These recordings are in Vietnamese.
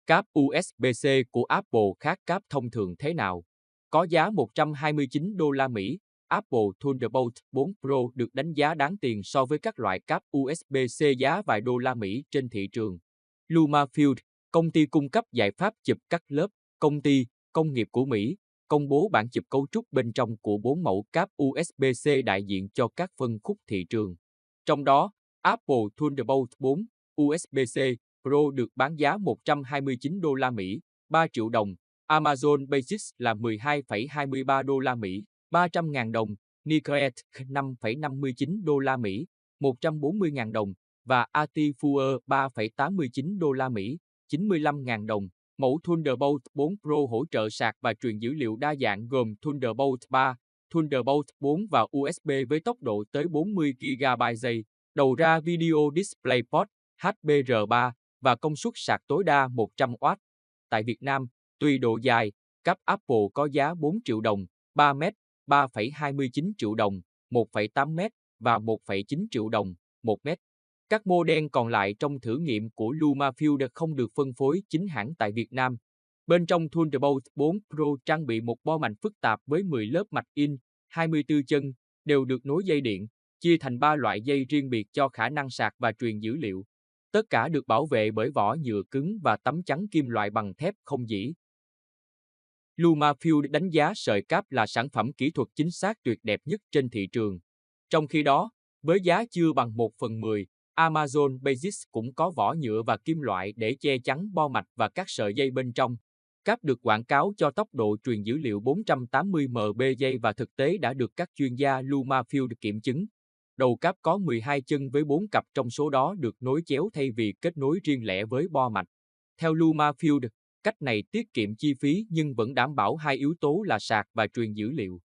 Cáp USB-C của Apple khác cáp thông thường thế nào? Có giá 129 đô la Mỹ, Apple Thunderbolt 4 Pro được đánh giá đáng tiền so với các loại cáp USB-C giá vài đô la Mỹ trên thị trường. LumaField, công ty cung cấp giải pháp chụp cắt lớp, công ty, công nghiệp của Mỹ, công bố bản chụp cấu trúc bên trong của 4 mẫu cáp USB-C đại diện cho các phân khúc thị trường. Trong đó, Apple Thunderbolt 4 USB-C Pro được bán giá 129 đô la Mỹ, 3 triệu đồng, Amazon Basics là 12,23 đô la Mỹ, 300.000 đồng, Nicorette 5,59 đô la Mỹ, 140.000 đồng và Artifuer 3,89 đô la Mỹ, 95.000 đồng. Mẫu Thunderbolt 4 Pro hỗ trợ sạc và truyền dữ liệu đa dạng gồm Thunderbolt 3, Thunderbolt 4 và USB với tốc độ tới 40 GB/giây, đầu ra Video DisplayPort HBR3 và công suất sạc tối đa 100W. Tại Việt Nam, tùy độ dài, cáp Apple có giá 4 triệu đồng, 3 m, 3,29 triệu đồng, 1,8 m và 1,9 triệu đồng, 1 m. Các model còn lại trong thử nghiệm của LumaField không được phân phối chính hãng tại Việt Nam. Bên trong Thunderbolt 4 Pro trang bị một bo mạch phức tạp với 10 lớp mạch in, 24 chân, đều được nối dây điện, chia thành 3 loại dây riêng biệt cho khả năng sạc và truyền dữ liệu. Tất cả được bảo vệ bởi vỏ nhựa cứng và tấm chắn kim loại bằng thép không dỉ. LumaField đánh giá sợi cáp là sản phẩm kỹ thuật chính xác tuyệt đẹp nhất trên thị trường. Trong khi đó, với giá chưa bằng 1/10, Amazon Basics cũng có vỏ nhựa và kim loại để che chắn bo mạch và các sợi dây bên trong. Cáp được quảng cáo cho tốc độ truyền dữ liệu 480 MB/giây và thực tế đã được các chuyên gia LumaField kiểm chứng. Đầu cáp có 12 chân với 4 cặp trong số đó được nối chéo thay vì kết nối riêng lẻ với bo mạch. Theo LumaField, cách này tiết kiệm chi phí nhưng vẫn đảm bảo hai yếu tố là sạc và truyền dữ liệu.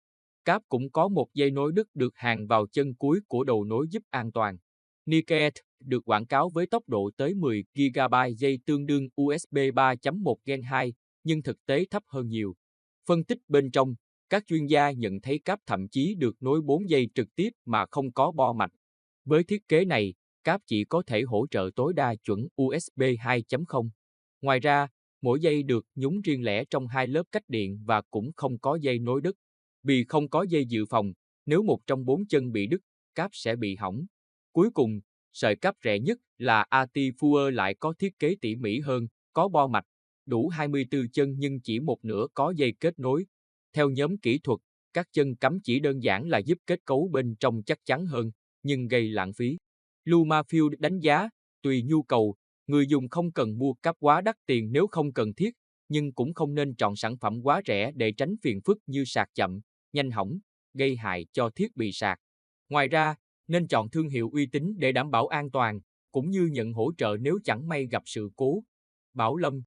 Cáp cũng có một dây nối đứt được hàn vào chân cuối của đầu nối giúp an toàn. Nicorette được quảng cáo với tốc độ tới 10 GB/giây tương đương USB 3.1 Gen 2, nhưng thực tế thấp hơn nhiều. Phân tích bên trong, các chuyên gia nhận thấy cáp thậm chí được nối 4 dây trực tiếp mà không có bo mạch. Với thiết kế này, cáp chỉ có thể hỗ trợ tối đa chuẩn USB 2.0. Ngoài ra, mỗi dây được nhúng riêng lẻ trong 2 lớp cách điện và cũng không có dây nối đứt. Vì không có dây dự phòng, nếu một trong 4 chân bị đứt, cáp sẽ bị hỏng. Cuối cùng, sợi cáp rẻ nhất là Artifuer lại có thiết kế tỉ mỉ hơn, có bo mạch, đủ 24 chân nhưng chỉ một nửa có dây kết nối. Theo nhóm kỹ thuật, các chân cắm chỉ đơn giản là giúp kết cấu bên trong chắc chắn hơn, nhưng gây lãng phí. LumaField đánh giá, tùy nhu cầu, người dùng không cần mua cáp quá đắt tiền nếu không cần thiết, nhưng cũng không nên chọn sản phẩm quá rẻ để tránh phiền phức như sạc chậm, nhanh hỏng, gây hại cho thiết bị sạc. Ngoài ra, nên chọn thương hiệu uy tín để đảm bảo an toàn, cũng như nhận hỗ trợ nếu chẳng may gặp sự cố. Bảo Lâm